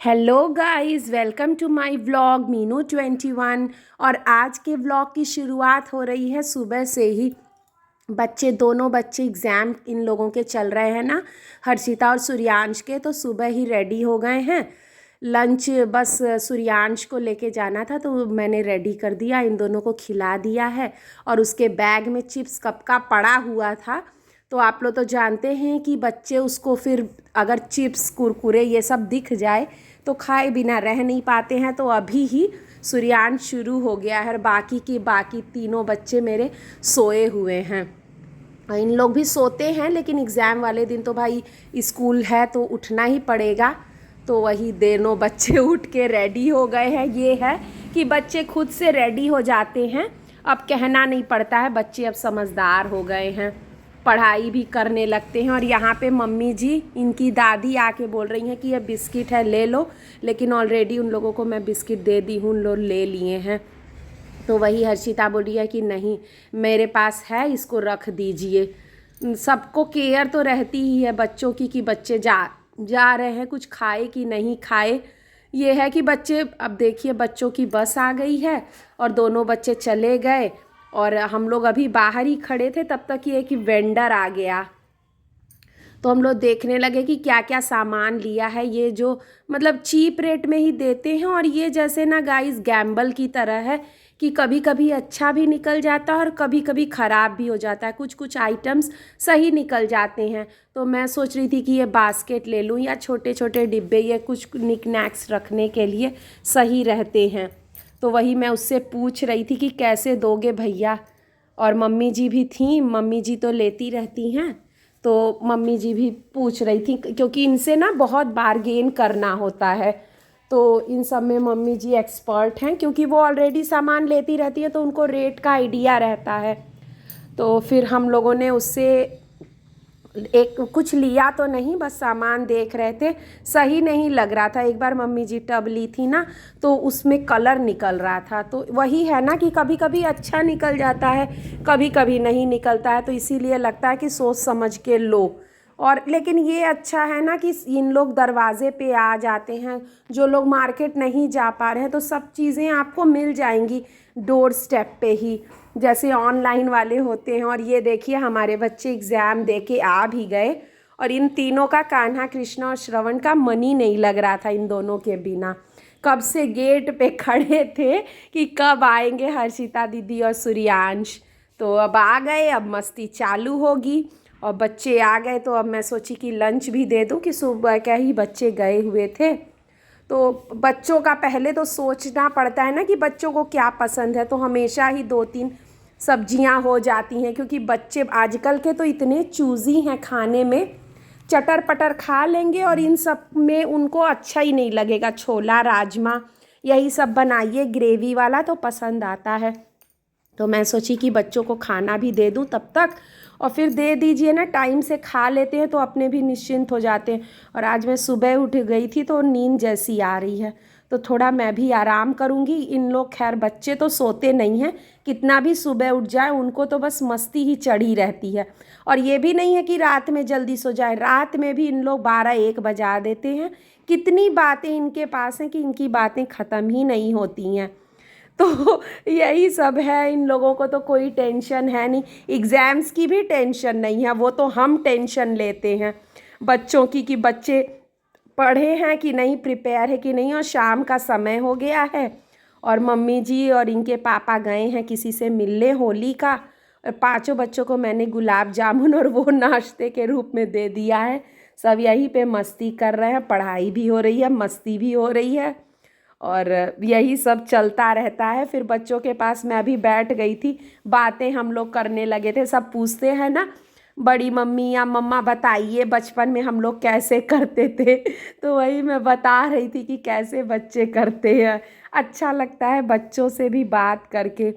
Hello guys, welcome to my vlog Meenu 21। और आज के व्लॉग की शुरुआत हो रही है सुबह से ही। दोनों बच्चे एग्ज़ाम इन लोगों के चल रहे हैं ना, हर्षिता और सूर्यांश के, तो सुबह ही रेडी हो गए हैं। लंच बस सूर्यांश को लेके जाना था तो मैंने रेडी कर दिया, इन दोनों को खिला दिया है। और उसके बैग में चिप्स कब का पड़ा हुआ था। तो आप लोग तो जानते हैं कि बच्चे उसको फिर अगर चिप्स कुरकुरे ये सब दिख जाए तो खाए बिना रह नहीं पाते हैं। तो अभी ही सूर्यांश शुरू हो गया है और बाकी तीनों बच्चे मेरे सोए हुए हैं। इन लोग भी सोते हैं लेकिन एग्ज़ाम वाले दिन तो भाई स्कूल है तो उठना ही पड़ेगा। तो वही दोनों बच्चे उठ के रेडी हो गए हैं। ये है कि बच्चे खुद से रेडी हो जाते हैं, अब कहना नहीं पड़ता है। बच्चे अब समझदार हो गए हैं, पढ़ाई भी करने लगते हैं। और यहाँ पे मम्मी जी, इनकी दादी आके बोल रही हैं कि ये बिस्किट है ले लो, लेकिन ऑलरेडी उन लोगों को मैं बिस्किट दे दी हूँ, उन लोग ले लिए हैं। तो वही हर्षिता बोल रही है कि नहीं मेरे पास है, इसको रख दीजिए। सबको केयर तो रहती ही है बच्चों की कि बच्चे जा रहे हैं, कुछ खाए कि नहीं खाए। ये है कि बच्चे, अब देखिए बच्चों की बस आ गई है और दोनों बच्चे चले गए और हम लोग अभी बाहर ही खड़े थे। तब तक ये कि वेंडर आ गया तो हम लोग देखने लगे कि क्या क्या सामान लिया है। ये जो मतलब चीप रेट में ही देते हैं और ये जैसे ना गाइस गैम्बल की तरह है कि कभी कभी अच्छा भी निकल जाता है और कभी कभी ख़राब भी हो जाता है। कुछ कुछ आइटम्स सही निकल जाते हैं। तो मैं सोच रही थी कि ये बास्केट ले लूँ या छोटे छोटे डिब्बे, ये कुछ निकनैक्स रखने के लिए सही रहते हैं। तो वही मैं उससे पूछ रही थी कि कैसे दोगे भैया। और मम्मी जी भी थी, मम्मी जी तो लेती रहती हैं, तो मम्मी जी भी पूछ रही थी क्योंकि इनसे ना बहुत बार्गेन करना होता है। तो इन सब में मम्मी जी एक्सपर्ट हैं क्योंकि वो ऑलरेडी सामान लेती रहती है तो उनको रेट का आइडिया रहता है। तो फिर हम लोगों ने उससे एक कुछ लिया तो नहीं, बस सामान देख रहे थे। सही नहीं लग रहा था। एक बार मम्मी जी टब ली थी ना तो उसमें कलर निकल रहा था। तो वही है ना कि कभी कभी अच्छा निकल जाता है, कभी कभी नहीं निकलता है। तो इसीलिए लगता है कि सोच समझ के लो। और लेकिन ये अच्छा है ना कि इन लोग दरवाजे पे आ जाते हैं। जो लोग मार्केट नहीं जा पा रहे हैं तो सब चीज़ें आपको मिल जाएंगी डोर स्टेप पे ही, जैसे ऑनलाइन वाले होते हैं। और ये देखिए हमारे बच्चे एग्ज़ाम दे के आ भी गए और इन तीनों का, कान्हा कृष्णा और श्रवण का, मन ही नहीं लग रहा था इन दोनों के बिना। कब से गेट पे खड़े थे कि कब आएंगे हर्षिता दीदी और सूर्यांश। तो अब आ गए, अब मस्ती चालू होगी। और बच्चे आ गए तो अब मैं सोची कि लंच भी दे दूं कि सुबह क्या ही बच्चे गए हुए थे। तो बच्चों का पहले तो सोचना पड़ता है ना कि बच्चों को क्या पसंद है। तो हमेशा ही दो तीन सब्जियां हो जाती हैं क्योंकि बच्चे आजकल के तो इतने चूज़ी हैं खाने में, चटर पटर खा लेंगे और इन सब में उनको अच्छा ही नहीं लगेगा। छोला राजमा यही सब बनाइए ग्रेवी वाला तो पसंद आता है। तो मैं सोची कि बच्चों को खाना भी दे दूं तब तक, और फिर दे दीजिए ना, टाइम से खा लेते हैं तो अपने भी निश्चिंत हो जाते हैं। और आज मैं सुबह उठ गई थी तो नींद जैसी आ रही है तो थोड़ा मैं भी आराम करूँगी। इन लोग खैर बच्चे तो सोते नहीं हैं, कितना भी सुबह उठ जाए उनको तो बस मस्ती ही चढ़ी रहती है। और ये भी नहीं है कि रात में जल्दी सो जाए, रात में भी इन लोग 12-1 बजा देते हैं। कितनी बातें इनके पास हैं कि इनकी बातें ख़त्म ही नहीं होती हैं। तो यही सब है। इन लोगों को तो कोई टेंशन है नहीं, एग्ज़ाम्स की भी टेंशन नहीं है, वो तो हम टेंशन लेते हैं बच्चों की कि बच्चे पढ़े हैं कि नहीं, प्रिपेयर है कि नहीं। और शाम का समय हो गया है और मम्मी जी और इनके पापा गए हैं किसी से मिलने होली का। और पांचों बच्चों को मैंने गुलाब जामुन और वो नाश्ते के रूप में दे दिया है। सब यहीं पे मस्ती कर रहे हैं, पढ़ाई भी हो रही है, मस्ती भी हो रही है और यही सब चलता रहता है। फिर बच्चों के पास मैं भी बैठ गई थी, बातें हम लोग करने लगे थे। सब पूछते हैं ना बड़ी मम्मी या मम्मा बताइए बचपन में हम लोग कैसे करते थे। तो वही मैं बता रही थी कि कैसे बच्चे करते हैं। अच्छा लगता है बच्चों से भी बात करके,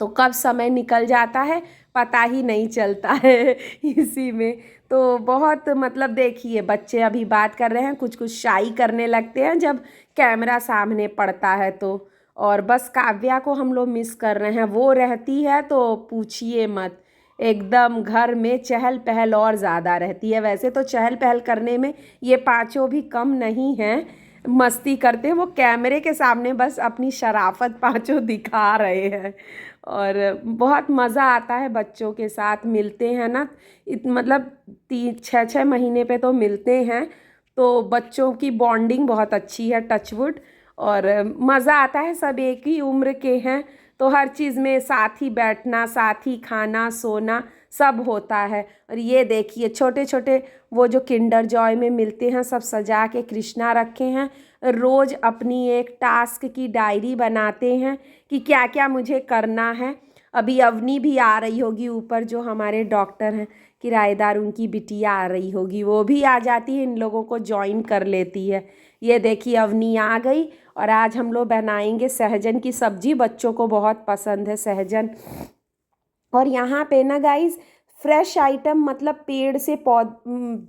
तो कब समय निकल जाता है पता ही नहीं चलता है इसी में। तो बहुत मतलब देखिए बच्चे अभी बात कर रहे हैं, कुछ कुछ शाई करने लगते हैं जब कैमरा सामने पड़ता है तो। और बस काव्या को हम लोग मिस कर रहे हैं, वो रहती है तो पूछिए मत, एकदम घर में चहल पहल और ज़्यादा रहती है। वैसे तो चहल पहल करने में ये पांचों भी कम नहीं हैं, मस्ती करते हैं, वो कैमरे के सामने बस अपनी शराफत पांचों दिखा रहे हैं। और बहुत मज़ा आता है बच्चों के साथ मिलते हैं ना, मतलब 3-6 महीने पे तो मिलते हैं, तो बच्चों की बॉन्डिंग बहुत अच्छी है, टचवुड। और मज़ा आता है, सब एक ही उम्र के हैं, तो हर चीज़ में साथ ही बैठना, साथ ही खाना सोना सब होता है। और ये देखिए छोटे छोटे वो जो किंडर जॉय में मिलते हैं, सब सजा के कृष्णा रखे हैं। रोज़ अपनी एक टास्क की डायरी बनाते हैं कि क्या क्या मुझे करना है। अभी अवनी भी आ रही होगी ऊपर, जो हमारे डॉक्टर हैं किराएदार, उनकी बिटिया आ रही होगी, वो भी आ जाती है, इन लोगों को ज्वाइन कर लेती है। ये देखिए अवनी आ गई। और आज हम लोग बनाएंगे सहजन की सब्जी, बच्चों को बहुत पसंद है सहजन। और यहाँ पे ना गाइस फ्रेश आइटम, मतलब पेड़ से पौध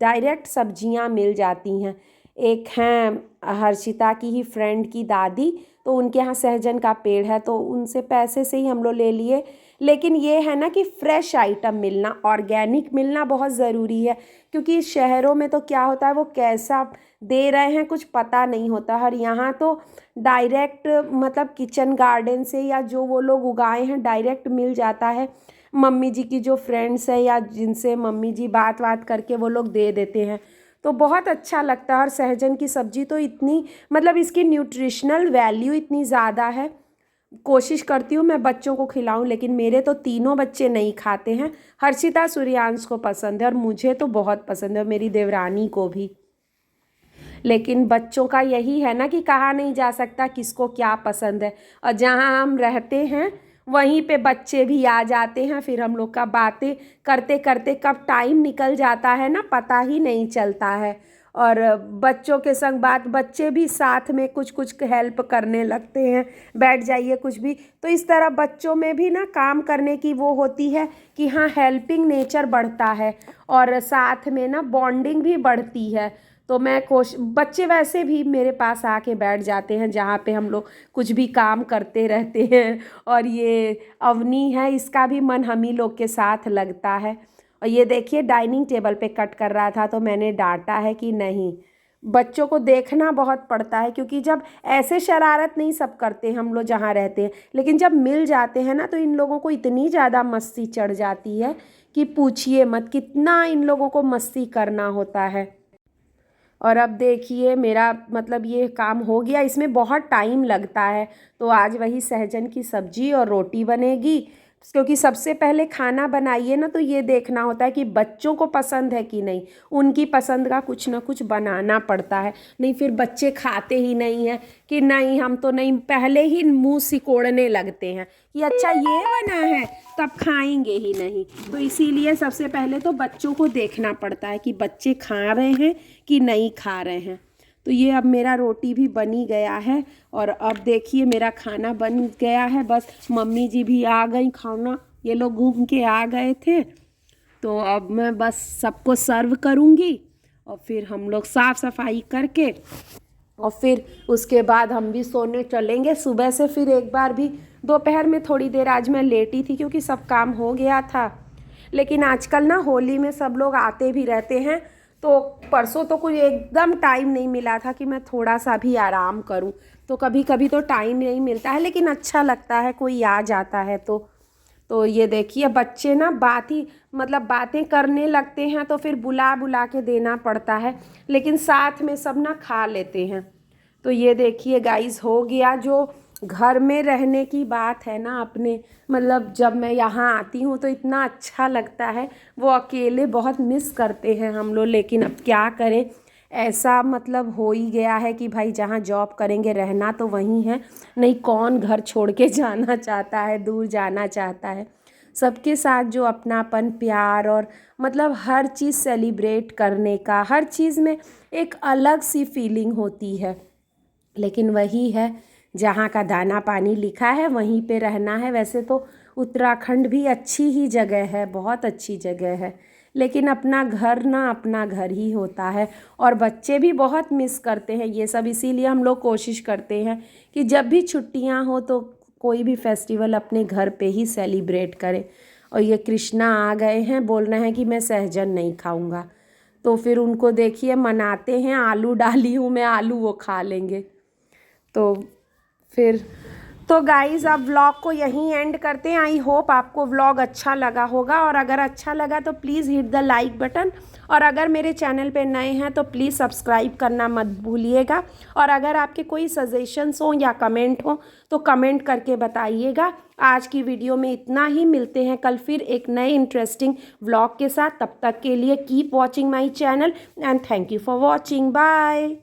डायरेक्ट सब्जियाँ मिल जाती हैं। एक हैं हर्षिता की ही फ्रेंड की दादी, तो उनके यहाँ सहजन का पेड़ है, तो उनसे पैसे से ही हम लोग ले लिए। लेकिन ये है ना कि फ्रेश आइटम मिलना, ऑर्गेनिक मिलना बहुत ज़रूरी है, क्योंकि शहरों में तो क्या होता है वो कैसा दे रहे हैं कुछ पता नहीं होता। हर यहाँ तो डायरेक्ट मतलब किचन गार्डन से या जो वो लोग उगाए हैं डायरेक्ट मिल जाता है। मम्मी जी की जो फ्रेंड्स है या जिनसे मम्मी जी बात बात करके वो लोग दे देते हैं, तो बहुत अच्छा लगता है। और सहजन की सब्ज़ी तो इतनी, मतलब इसकी न्यूट्रिशनल वैल्यू इतनी ज़्यादा है। कोशिश करती हूँ मैं बच्चों को खिलाऊं, लेकिन मेरे तो तीनों बच्चे नहीं खाते हैं। हर्षिता सूर्यांश को पसंद है और मुझे तो बहुत पसंद है, और मेरी देवरानी को भी। लेकिन बच्चों का यही है ना कि कहा नहीं जा सकता किसको क्या पसंद है। और जहाँ हम रहते हैं वहीं पे बच्चे भी आ जाते हैं, फिर हम लोग का बातें करते करते कब टाइम निकल जाता है ना पता ही नहीं चलता है। और बच्चों के संग बात, बच्चे भी साथ में कुछ कुछ हेल्प करने लगते हैं, बैठ जाइए कुछ भी। तो इस तरह बच्चों में भी ना काम करने की वो होती है कि हाँ हेल्पिंग नेचर बढ़ता है, और साथ में ना बॉन्डिंग भी बढ़ती है। तो मैं बच्चे वैसे भी मेरे पास आके बैठ जाते हैं जहाँ पे हम लोग कुछ भी काम करते रहते हैं। और ये अवनी है, इसका भी मन हम ही लोग के साथ लगता है। और ये देखिए डाइनिंग टेबल पे कट कर रहा था, तो मैंने डांटा है कि नहीं, बच्चों को देखना बहुत पड़ता है, क्योंकि जब ऐसे शरारत नहीं सब करते हम लोग जहाँ रहते हैं, लेकिन जब मिल जाते हैं ना तो इन लोगों को इतनी ज़्यादा मस्ती चढ़ जाती है कि पूछिए मत, कितना इन लोगों को मस्ती करना होता है। और अब देखिए मेरा मतलब ये काम हो गया, इसमें बहुत टाइम लगता है। तो आज वही सहजन की सब्जी और रोटी बनेगी, क्योंकि सबसे पहले खाना बनाइए ना तो ये देखना होता है कि बच्चों को पसंद है कि नहीं, उनकी पसंद का कुछ ना कुछ बनाना पड़ता है। नहीं फिर बच्चे खाते ही नहीं हैं कि नहीं हम तो नहीं, पहले ही मुंह सिकोड़ने लगते हैं कि अच्छा ये बना है, तब खाएंगे ही नहीं। तो इसीलिए सबसे पहले तो बच्चों को देखना पड़ता है कि बच्चे खा रहे हैं कि नहीं खा रहे हैं। तो ये अब मेरा रोटी भी बनी गया है, और अब देखिए मेरा खाना बन गया है। बस मम्मी जी भी आ गई, खाना ये लोग घूम के आ गए थे, तो अब मैं बस सबको सर्व करूँगी, और फिर हम लोग साफ़ सफाई करके और फिर उसके बाद हम भी सोने चलेंगे। सुबह से फिर एक बार भी दोपहर में थोड़ी देर आज मैं लेटी थी क्योंकि सब काम हो गया था। लेकिन आजकल ना होली में सब लोग आते भी रहते हैं, तो परसों तो कुछ एकदम टाइम नहीं मिला था कि मैं थोड़ा सा भी आराम करूं। तो कभी कभी तो टाइम नहीं मिलता है, लेकिन अच्छा लगता है कोई आ जाता है तो ये देखिए बच्चे ना बात ही मतलब बातें करने लगते हैं, तो फिर बुला बुला के देना पड़ता है, लेकिन साथ में सब ना खा लेते हैं। तो ये देखिए गाइस हो गया। जो घर में रहने की बात है ना अपने, मतलब जब मैं यहाँ आती हूँ तो इतना अच्छा लगता है। वो अकेले बहुत मिस करते हैं हम लोग, लेकिन अब क्या करें, ऐसा मतलब हो ही गया है कि भाई जहाँ जॉब करेंगे रहना तो वहीं है, नहीं कौन घर छोड़ के जाना चाहता है, दूर जाना चाहता है। सबके साथ जो अपनापन प्यार और मतलब हर चीज़ सेलिब्रेट करने का, हर चीज़ में एक अलग सी फीलिंग होती है। लेकिन वही है, जहाँ का दाना पानी लिखा है वहीं पे रहना है। वैसे तो उत्तराखंड भी अच्छी ही जगह है, बहुत अच्छी जगह है, लेकिन अपना घर ना अपना घर ही होता है। और बच्चे भी बहुत मिस करते हैं ये सब, इसीलिए हम लोग कोशिश करते हैं कि जब भी छुट्टियां हो तो कोई भी फेस्टिवल अपने घर पे ही सेलिब्रेट करें। और ये कृष्णा आ गए हैं, बोल रहे हैं कि मैं सहजन नहीं खाऊंगा। तो फिर उनको देखिए मनाते हैं, आलू डाली हूँ मैं, आलू वो खा लेंगे। तो फिर तो गाइज़ अब व्लॉग को यहीं एंड करते हैं। आई होप आपको व्लॉग अच्छा लगा होगा, और अगर अच्छा लगा तो please hit the like button, और अगर मेरे चैनल पे नए हैं तो प्लीज़ सब्सक्राइब करना मत भूलिएगा। और अगर आपके कोई सजेशंस हो या कमेंट हो तो कमेंट करके बताइएगा। आज की वीडियो में इतना ही, मिलते हैं कल फिर एक नए इंटरेस्टिंग व्लॉग के साथ। तब तक के लिए keep watching my channel and thank you for watching. Bye.